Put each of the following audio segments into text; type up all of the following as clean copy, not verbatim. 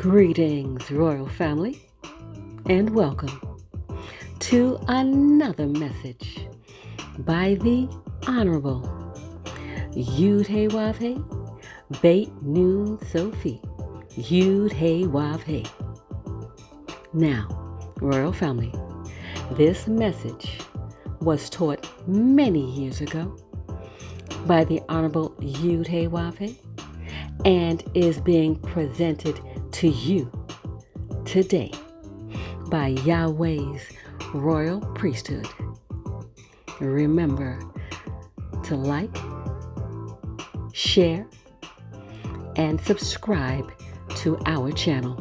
Greetings, royal family, and welcome to another message by the Honorable Yahweh Beit Nun Sophie Yahweh. Now, royal family, this message was taught many years ago by the Honorable Yahweh and is being presented to you today by Yahweh's royal priesthood. Remember to like, share, and subscribe to our channel.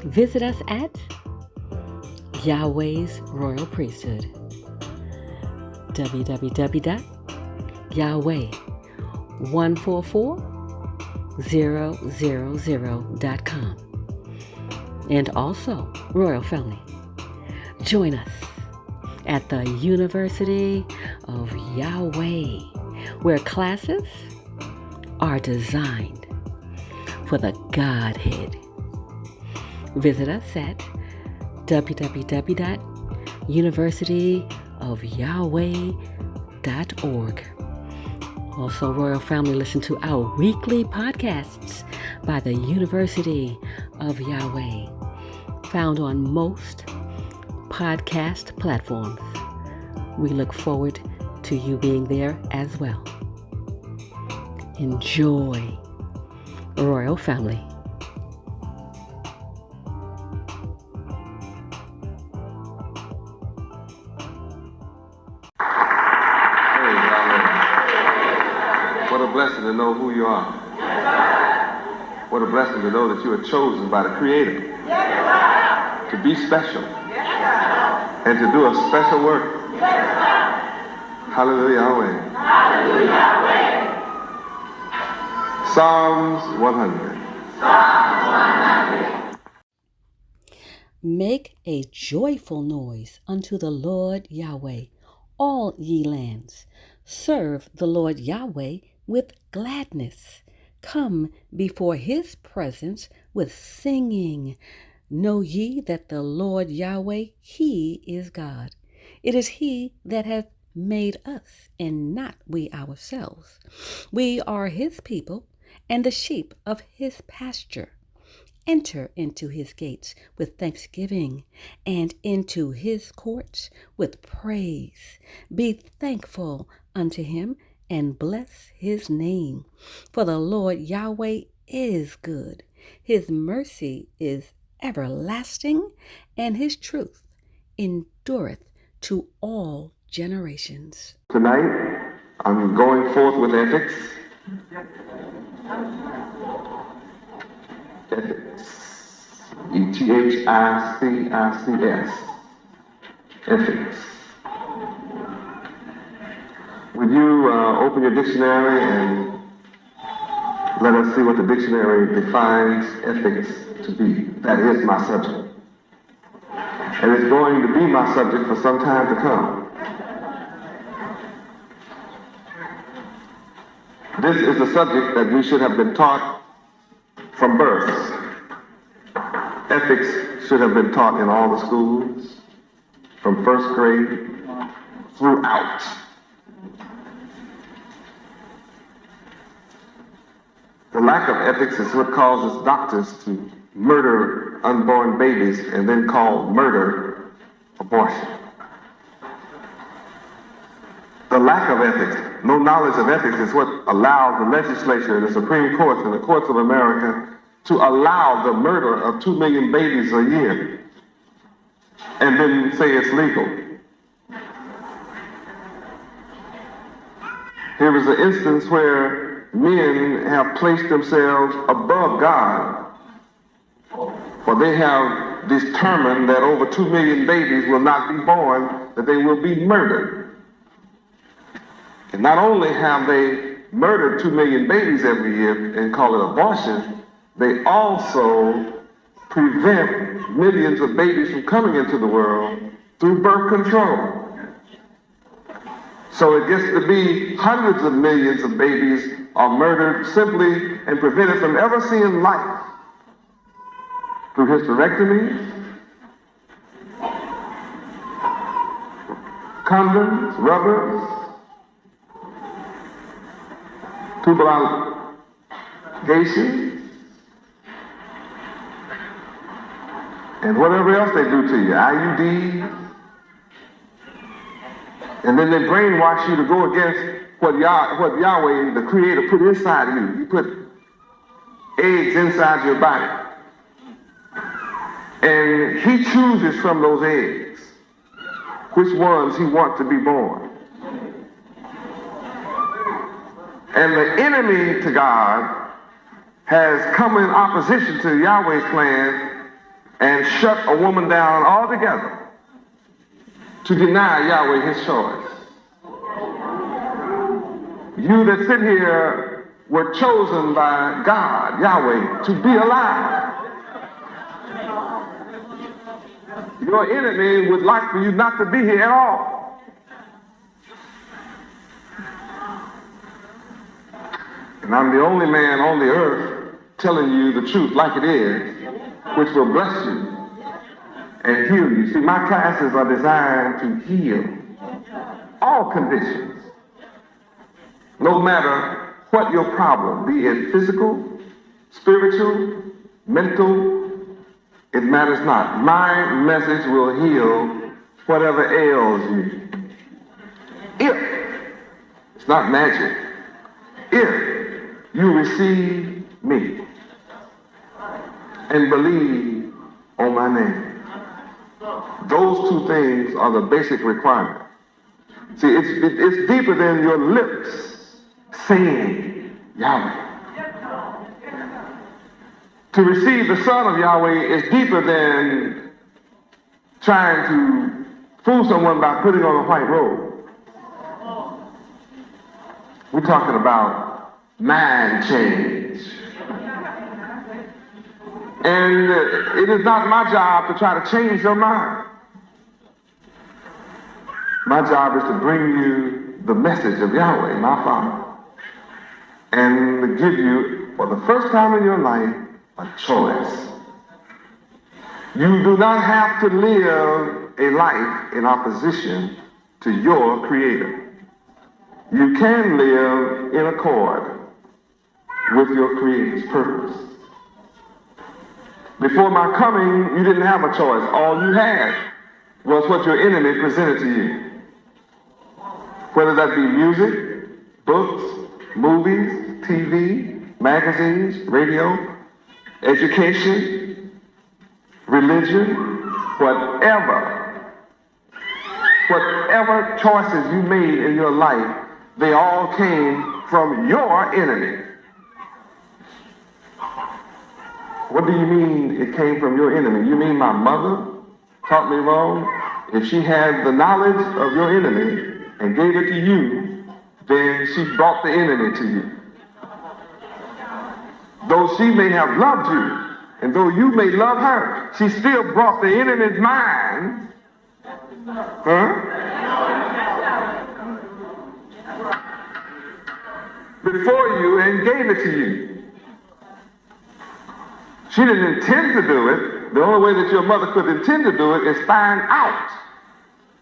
Visit us at Yahweh's Royal Priesthood, www.yahweh144000.com. And also, royal family, join us at the University of Yahweh, where classes are designed for the Godhead. Visit us at www.universityofyahweh.org. Also, royal family, listen to our weekly podcasts by the University of Yahweh, found on most podcast platforms. We look forward to you being there as well. Enjoy, royal family. What a blessing to know who you are. What a blessing to know that you are chosen by the Creator to be special and to do a special work. Hallelujah, Yahweh. Psalms 100. Make a joyful noise unto the Lord Yahweh, all ye lands. Serve the Lord Yahweh with gladness. Come before his presence with singing. Know ye that the Lord Yahweh, he is God. It is he that hath made us, and not we ourselves. We are his people, and the sheep of his pasture. Enter into his gates with thanksgiving, and into his courts with praise. Be thankful unto him, and bless his name. For the Lord Yahweh is good. His mercy is everlasting, and his truth endureth to all generations. Tonight, I'm going forth with ethics. Ethics. Ethics. Ethics. Would you open your dictionary and let us see what the dictionary defines ethics to be? That is my subject. And it's going to be my subject for some time to come. This is a subject that we should have been taught from birth. Ethics should have been taught in all the schools, from first grade throughout. The lack of ethics is what causes doctors to murder unborn babies and then call murder abortion. The lack of ethics, no knowledge of ethics, is what allows the legislature, the Supreme Court, and the courts of America to allow the murder of 2 million babies a year and then say it's legal. Here is an instance where men have placed themselves above God, for they have determined that over 2 million babies will not be born, that they will be murdered. And not only have they murdered 2 million babies every year and call it abortion, they also prevent millions of babies from coming into the world through birth control. So it gets to be hundreds of millions of babies are murdered simply and prevented from ever seeing life through hysterectomies, condoms, rubbers, tubal ligation, and whatever else they do to you, IUDs. And then they brainwash you to go against what Yahweh, the Creator, put inside of you. He put eggs inside your body. And He chooses from those eggs which ones He wants to be born. And the enemy to God has come in opposition to Yahweh's plan and shut a woman down altogether to deny Yahweh His choice. You that sit here were chosen by God, Yahweh, to be alive. Your enemy would like for you not to be here at all. And I'm the only man on the earth telling you the truth like it is, which will bless you and heal you. See, my classes are designed to heal all conditions, no matter what your problem, be it physical, spiritual, mental, it matters not. My message will heal whatever ails you. If, it's not magic, if you receive me and believe on my name. Those two things are the basic requirement. See, it's deeper than your lips saying Yahweh. To receive the Son of Yahweh is deeper than trying to fool someone by putting on a white robe. We're talking about mind change. And it is not my job to try to change your mind. My job is to bring you the message of Yahweh, my Father, and to give you, for the first time in your life, a choice. You do not have to live a life in opposition to your Creator. You can live in accord with your Creator's purpose. Before my coming, you didn't have a choice. All you had was what your enemy presented to you. Whether that be music, books, movies, TV, magazines, radio, education, religion, whatever choices you made in your life, they all came from your enemy. What do you mean it came from your enemy? You mean my mother taught me wrong? If she had the knowledge of your enemy and gave it to you, then she brought the enemy to you. Though she may have loved you, and though you may love her, she still brought the enemy's mind, before you and gave it to you. She didn't intend to do it. The only way that your mother could intend to do it is find out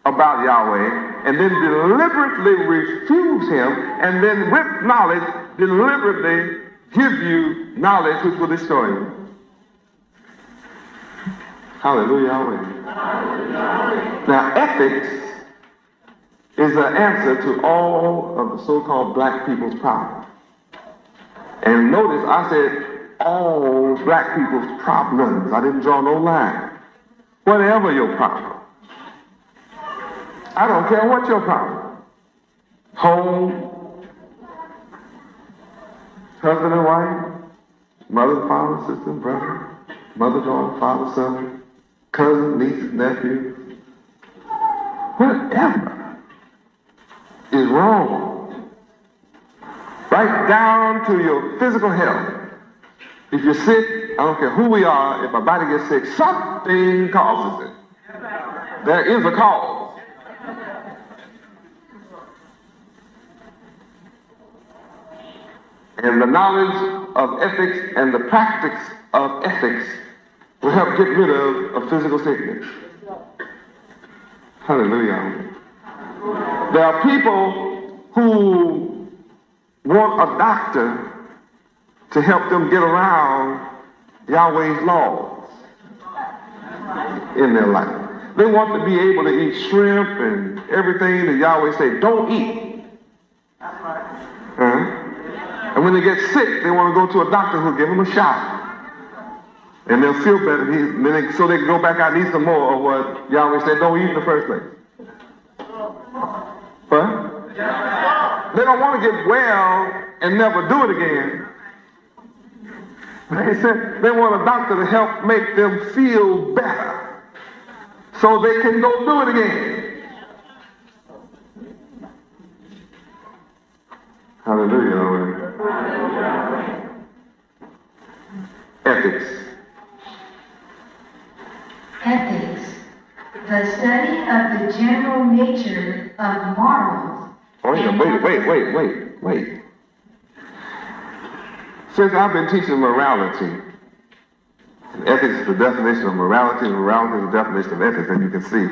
about Yahweh and then deliberately refuse Him, and then with knowledge deliberately give you knowledge which will destroy you. Hallelujah, Yahweh. Now, ethics is the answer to all of the so-called black people's problems. And notice I said all black people's problems. I didn't draw no line. Whatever your problem. I don't care what your problem. Home, husband and wife, mother, father, sister, brother, mother, daughter, father, son, cousin, niece, nephew. Whatever is wrong. Right down to your physical health. If you're sick, I don't care who we are, if our body gets sick, something causes it. There is a cause. And the knowledge of ethics and the practice of ethics will help get rid of physical sickness. Hallelujah. There are people who want a doctor to help them get around Yahweh's laws in their life. They want to be able to eat shrimp and everything that Yahweh say don't eat. And when they get sick, they want to go to a doctor who'll give them a shot. And they'll feel better. So they can go back out and eat some more of what Yahweh said don't eat in the first place. But they don't want to get well and never do it again. They said they want a doctor to help make them feel better so they can go do it again. Hallelujah. Ethics. Ethics, the study of the general nature of morals. Wait. Since I've been teaching morality, ethics is the definition of morality, and morality is the definition of ethics, and you can see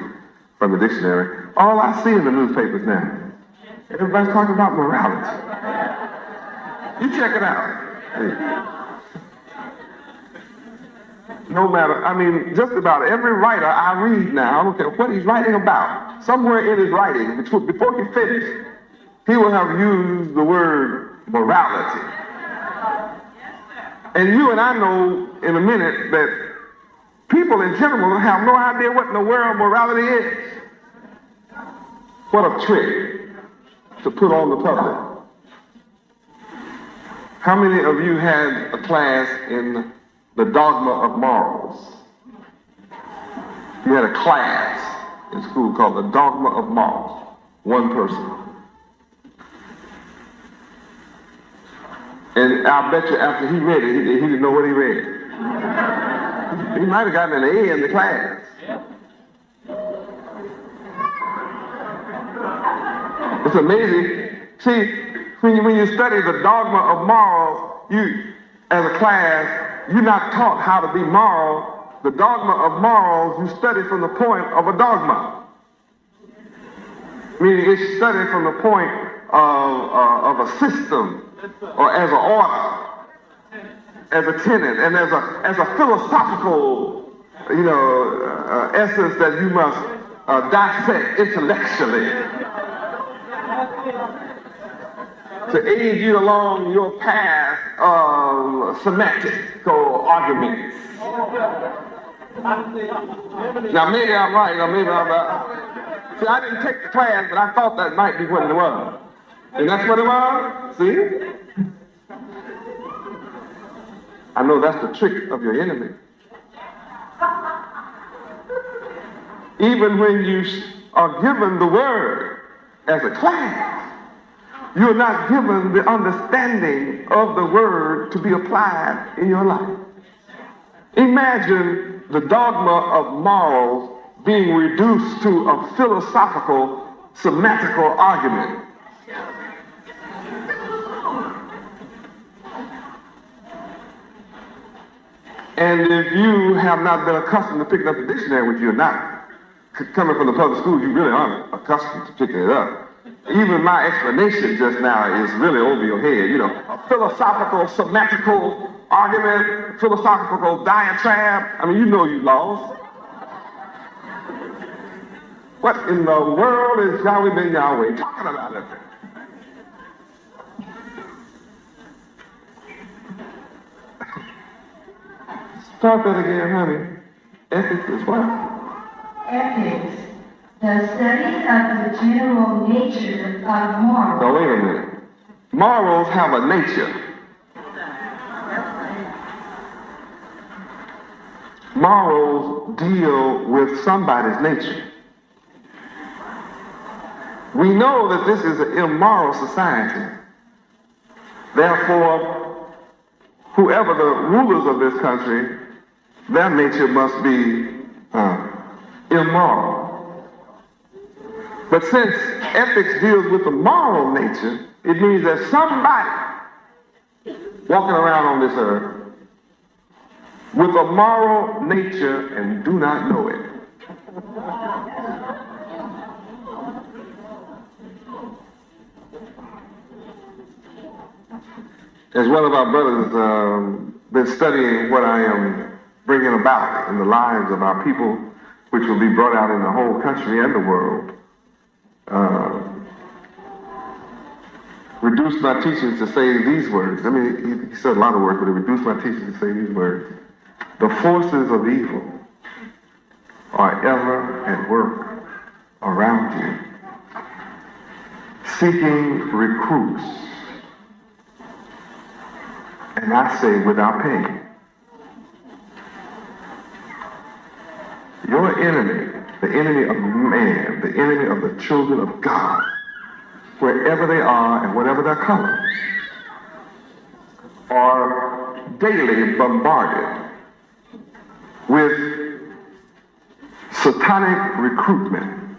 from the dictionary. All I see in the newspapers now, everybody's talking about morality. You check it out. Hey. No matter, just about every writer I read now, I don't care what he's writing about, somewhere in his writing, before he finished, he will have used the word morality. And you and I know in a minute that people in general have no idea what in the world morality is. What a trick to put on the public. How many of you had a class in the dogma of morals? You had a class in school called the dogma of morals. One person. And I bet you after he read it, he didn't know what he read. He might have gotten an A in the class. It's amazing. See, when you study the dogma of morals, you, as a class, you're not taught how to be moral. The dogma of morals, you study from the point of a dogma. Meaning it's studied from the point of a system, or as an order, as a tenet, and as a philosophical, essence that you must dissect intellectually to aid you along your path of semantical arguments. Now maybe I'm right, or maybe I'm not. See, I didn't take the class, but I thought that might be what it was. And that's what it was? See? I know that's the trick of your enemy. Even when you are given the word as a class, you're not given the understanding of the word to be applied in your life. Imagine the dogma of morals being reduced to a philosophical, semantical argument. And if you have not been accustomed to picking up the dictionary, which you're not, coming from the public school, you really aren't accustomed to picking it up. Even my explanation just now is really over your head. A philosophical, semantical argument, philosophical diatribe. You lost. What in the world is Yahweh ben Yahweh talking about it? Start that again, honey. Ethics is what? Ethics, the study of the general nature of morals. Now, wait a minute. Morals have a nature. Morals deal with somebody's nature. We know that this is an immoral society. Therefore, whoever the rulers of this country, their nature must be immoral. But since ethics deals with the moral nature, it means that somebody walking around on this earth with a moral nature and do not know it. As one of our brothers been studying what I am bringing about in the lives of our people, which will be brought out in the whole country and the world, reduced my teachings to say these words. I mean, he said a lot of words, but he reduced my teachings to say these words. The forces of evil are ever at work around you, seeking recruits, and I say without pay. Your enemy, the enemy of man, the enemy of the children of God, wherever they are and whatever their color, are daily bombarded with satanic recruitment.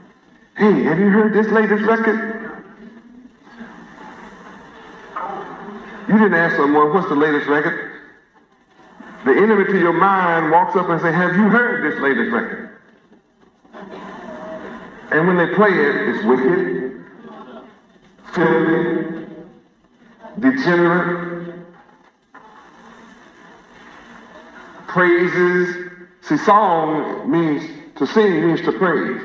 Hey, have you heard this latest record? You didn't ask someone, what's the latest record? The enemy to your mind walks up and says, have you heard this latest record? And when they play it, it's wicked, filthy, degenerate, praises. See, song means to sing, means to praise.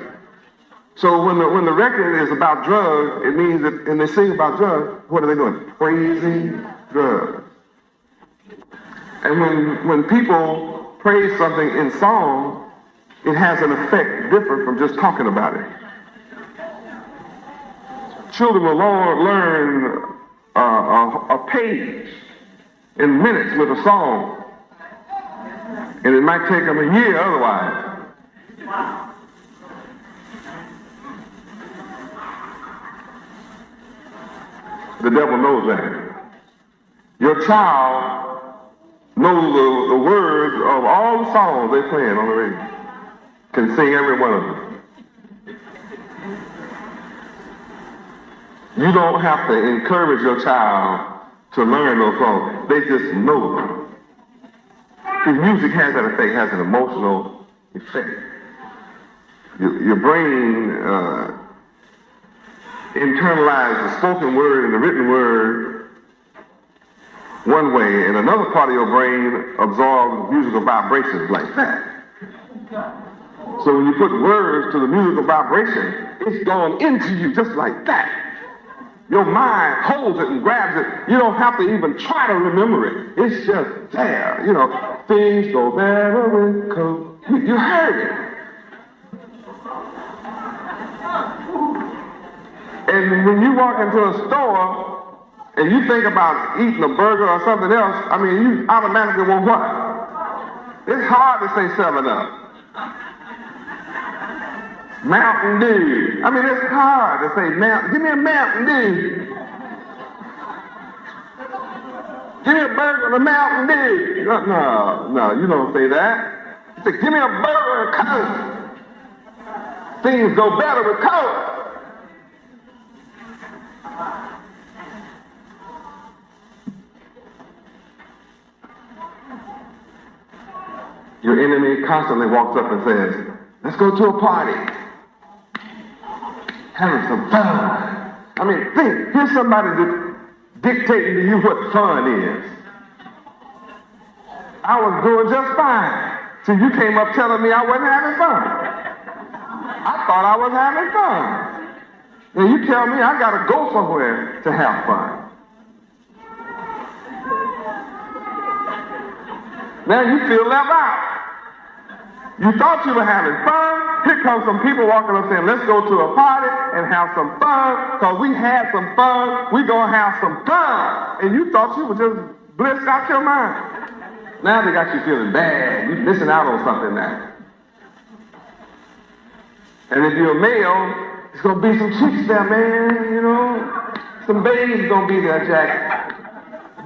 So when the record is about drugs, it means that, and they sing about drugs, what are they doing? Praising drugs. And when people praise something in song, it has an effect different from just talking about it. Children will learn a page in minutes with a song, and it might take them a year otherwise. The devil knows that. Your child knows the words of all the songs they're playing on the radio. Can sing every one of them. You don't have to encourage your child to learn those songs. They just know them. The music has that effect, has an emotional effect. Your brain internalizes the spoken word and the written word one way, and another part of your brain absorbs musical vibrations like that. So when you put words to the musical vibration, it's gone into you just like that. Your mind holds it and grabs it. You don't have to even try to remember it. It's just there. You know, things go better with cold. You heard it. And when you walk into a store and you think about eating a burger or something else, I mean, you automatically want what? It's hard to say 7-Up. Mountain Dew. I mean, it's hard to say, give me a Mountain Dew. Give me a burger and a Mountain Dew. No, you don't say that. You say, give me a burger and Coke. Things go better with Coke. Your enemy constantly walks up and says, let's go to a party. Having some fun. I mean, think, here's somebody dictating to you what fun is. I was doing just fine. So you came up telling me I wasn't having fun. I thought I was having fun. And you tell me I gotta go somewhere to have fun. Now you feel left out. You thought you were having fun. Here comes some people walking up saying, let's go to a party and have some fun, because we had some fun, we gonna have some fun. And you thought you were just blissed out your mind. Now they got you feeling bad. You're missing out on something now. And if you're a male, it's gonna be some chicks there, man, you know. Some babes gonna be there, Jack.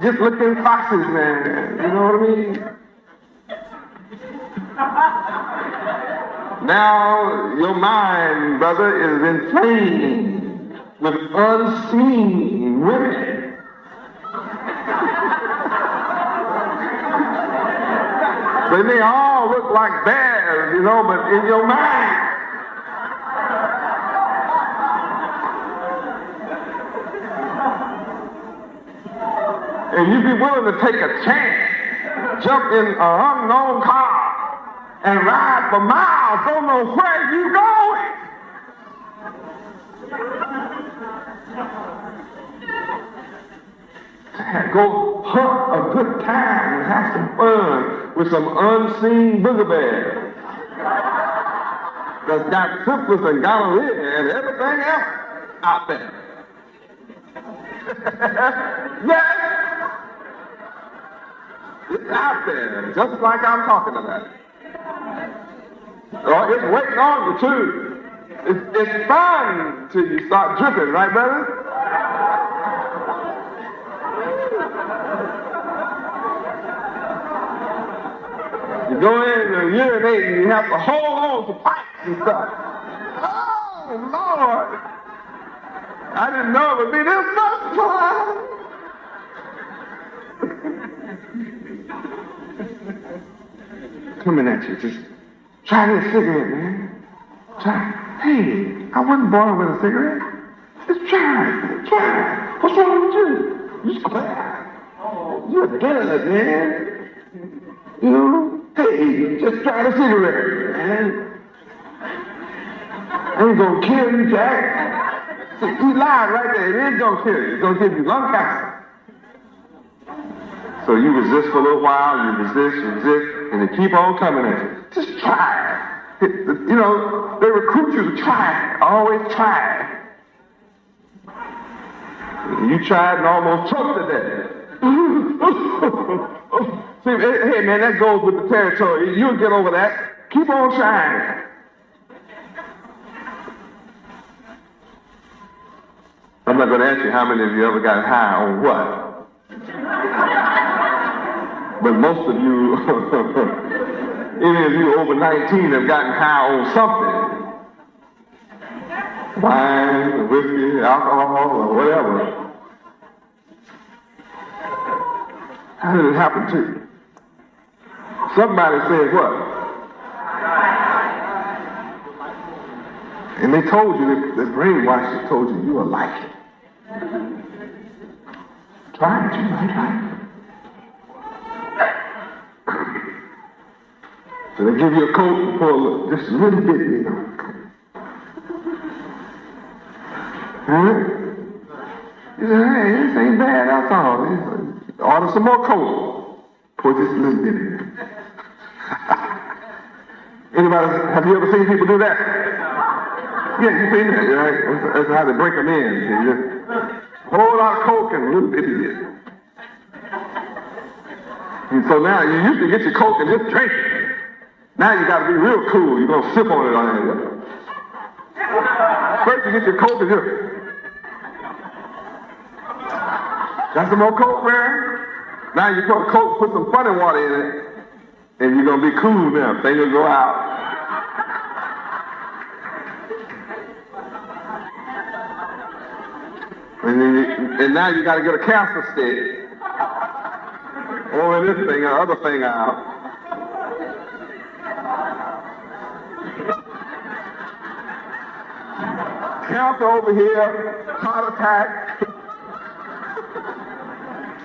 Just looking foxes, man. You know what I mean? Now your mind, brother, is inflamed with unseen women. They may all look like bears, you know, but in your mind. And you'd be willing to take a chance, jump in an unknown car, and ride for miles, don't know where you're going. Go hunt a good time and have some fun with some unseen booger bears that's got syphilis and gonorrhea and everything else out there. Yes, it's out there, just like I'm talking about. Oh, it's waiting on you too. It's fun till you start dripping, right, brother? You go in and urinate and you have to hold on to pipes and stuff. Oh, Lord. I didn't know it would be this much fun. Coming at you, just try this cigarette, man. Try. Hey, I wasn't born with a cigarette. Just try it. Try it. What's wrong with you? You square. You're dead, man. You know? Hey, just try the cigarette, man. Ain't gonna kill you, Jack. See, he lied right there. It ain't gonna kill you. It's gonna give you lung cancer. So you resist for a little while, you resist, and they keep on coming at you. Just try it. You know, they recruit you to try it. Always try it. You tried and almost choked to death. See, hey man, that goes with the territory. You'll get over that. Keep on trying. I'm not going to ask you how many of you ever got high on what. But most of you, any of you over 19 have gotten high on something. Wine, whiskey, alcohol, or whatever. How did it happen to you? Somebody said what? And they told you, the brainwashers told you, you were like it. Try it, you might like it. So they give you a coat and pull just a little bit, you know. Huh? You say, hey, this ain't bad, that's all. Order some more coke. Pour just a little bit in there. Anybody, have you ever seen people do that? Yeah, you seen that, right? That's how they break them in. They just a whole lot of coke and a little bit of it. And so now you used to get your coke and just drink it. Now you got to be real cool. You're going to sip on it on there. First you get your coke and just... Got some more coke, man? Now you put a coke, put some funny water in it, and you're going to be cool now. Things will go out. And now you got to get a cancer stick. Or this thing, or other thing out. Cancer over here, heart attack,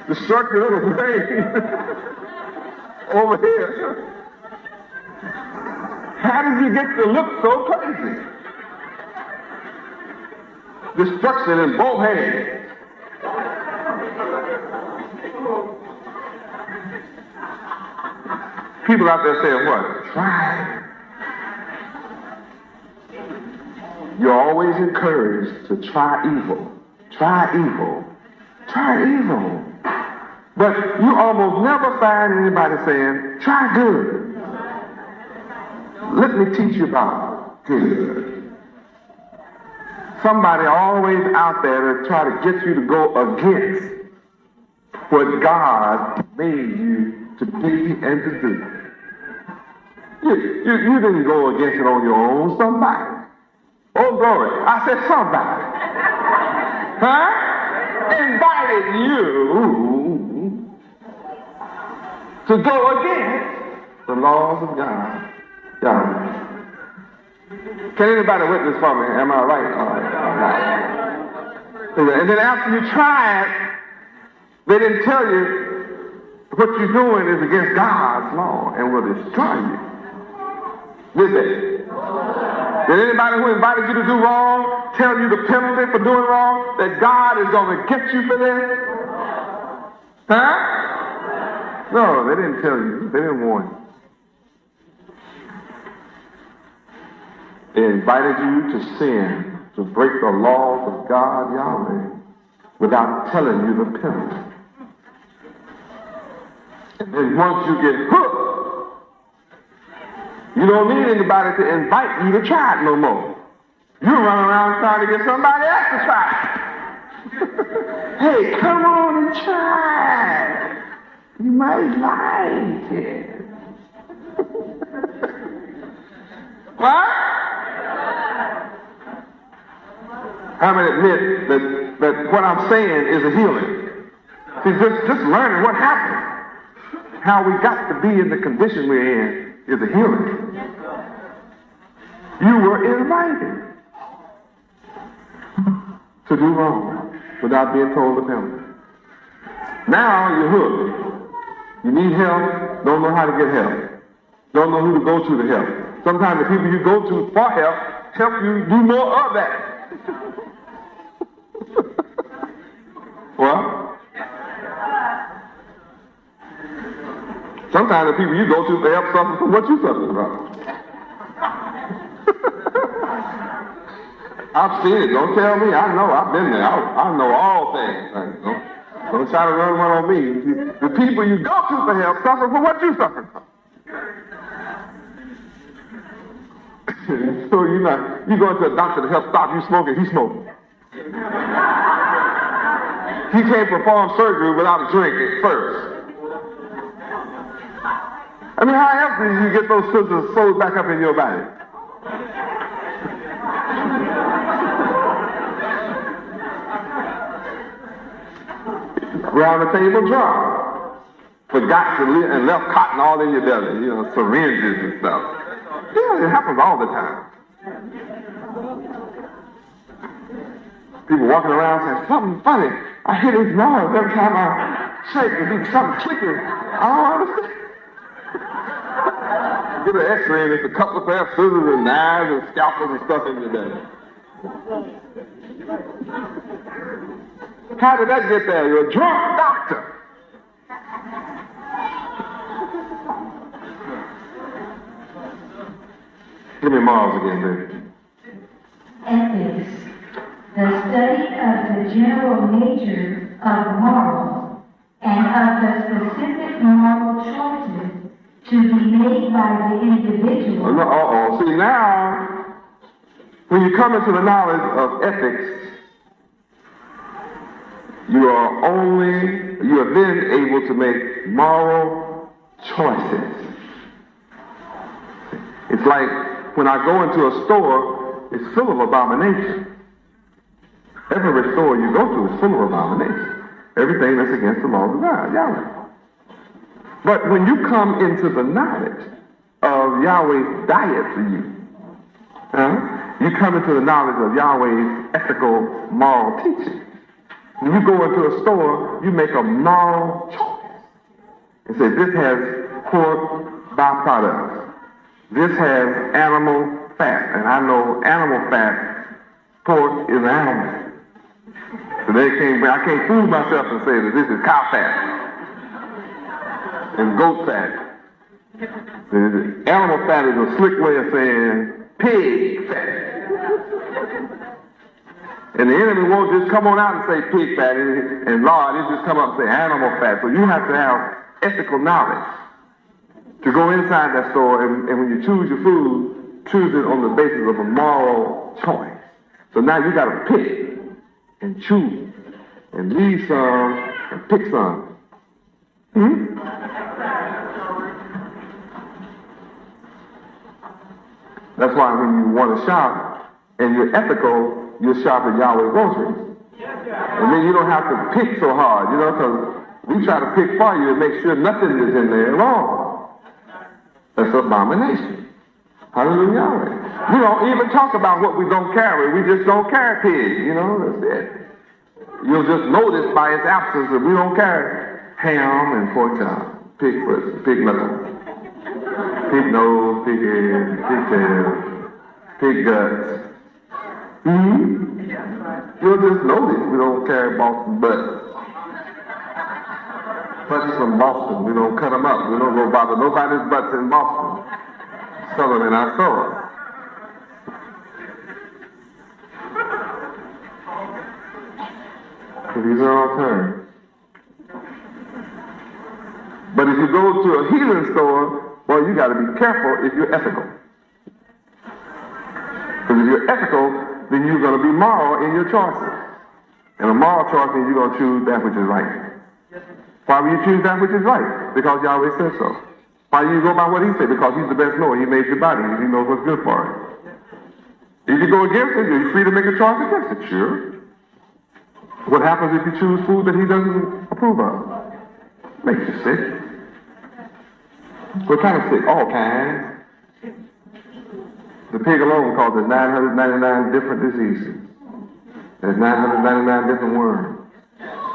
destruction of the brain over here. How did you get to look so crazy? Destruction in both hands. People out there saying what? Try. You're always encouraged to try evil. Try evil. Try evil. But you almost never find anybody saying, try good. Let me teach you about good. Somebody always out there to try to get you to go against what God made you to be and to do. You didn't go against it on your own. Somebody. Oh, glory. I said somebody. Huh? Invited you to go against the laws of God. Yahweh. Can anybody witness for me? Am I right? All right. And then after you try it, they didn't tell you what you're doing is against God's law and will destroy you. Did they? Did anybody who invited you to do wrong tell you the penalty for doing wrong? That God is going to get you for this? Huh? No, they didn't tell you. They didn't warn you. They invited you to sin, to break the laws of God, Yahweh, without telling you the penalty. And then once you get hooked, you don't need anybody to invite you to try it no more. You run around trying to get somebody else to try it. Hey, come on and try it. You might like it. What? How many admit that what I'm saying is a healing? See, just learning what happened, how we got to be in the condition we're in, is a healing. You were invited to do wrong without being told the penalty. Now you're hooked. You need help, don't know how to get help. Don't know who to go to help. Sometimes the people you go to for help you do more of that. Well, sometimes the people you go to for help suffer from what you suffer from. I've seen it. Don't tell me. I know. I've been there. I know all things. Don't try to run one on me. The people you go to for help suffer from what you suffer from. So you go to a doctor to help stop you smoking. He's smoking. He can't perform surgery without a drink at first. I mean, how else do you get those scissors sewed back up in your body? Around the table dry. Forgot to leave and left cotton all in your belly, syringes and stuff. Yeah, it happens all the time. People walking around saying, something funny. I hear these noise every time I shake. There's something clicking. I don't understand. Get an x-ray and there's a couple of pair of scissors and knives and scalpels and stuff in your belly. How did that get there? You're a drunk doctor. Give me Mars again, baby. Ethics, the study of the general nature of morals and of the specific moral choices to be made by the individual. See, now, when you come into the knowledge of ethics, you are then able to make moral choices. It's like when I go into a store, it's full of abomination. Every store you go to is full of abomination. Everything that's against the laws of God, Yahweh. But when you come into the knowledge of Yahweh's diet for you, you come into the knowledge of Yahweh's ethical, moral teaching. When you go into a store, you make a moral choice. And say, this has pork byproducts. This has animal fat. And I know animal fat, pork is an animal. So I can't fool myself and say that this is cow fat and goat fat. Animal fat is a slick way of saying pig fat. And the enemy won't just come on out and say pig fat, and Lord, it just come up and say animal fat. So you have to have ethical knowledge to go inside that store, and when you choose your food, choose it on the basis of a moral choice. So now you got to pick and choose and leave some and pick some. That's why when you want to shop and you're ethical, you'll shop at Yahweh groceries. And then you don't have to pick so hard, because we try to pick for you and make sure nothing is in there wrong. That's an abomination. Hallelujah. We don't even talk about what we don't carry. We just don't carry pigs, you know, that's it. You'll just notice by its absence that we don't carry ham and pork chop, pig foot, pig knuckle, pig nose, pig head, pig tail, pig guts. You'll just notice we don't carry Boston butts. Butts from Boston, we don't cut them up. We don't go bother nobody's butts in Boston. Sell them in our store. So these are all terms. But if you go to a healing store, well, you got to be careful if you're ethical. Because if you're ethical, then you're going to be moral in your choices. And a moral choice means you're going to choose that which is right. Why will you choose that which is right? Because Yahweh says so. Why do you go by what he said? Because he's the best knower. He made your body. He knows what's good for it. If you go against it, you're free to make a choice against it, sure. What happens if you choose food that he doesn't approve of? Makes you sick. What kind of sick? All kinds. The pig alone causes 999 different diseases. There's 999 different worms.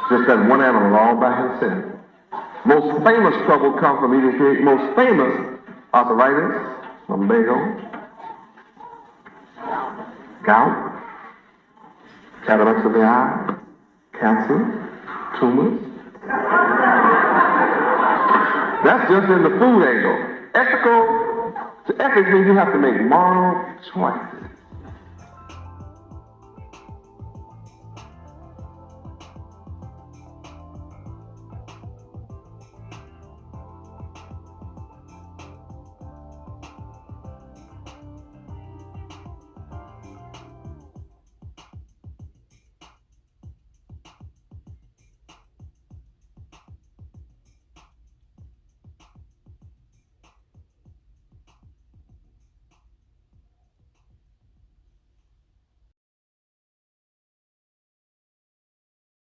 Just that one animal all by himself. Most famous trouble comes from eating pig. Most famous arthritis, lumbago, gout, cataracts of the eye, cancer, tumors. That's just in the food angle. Ethics means you have to make moral choices.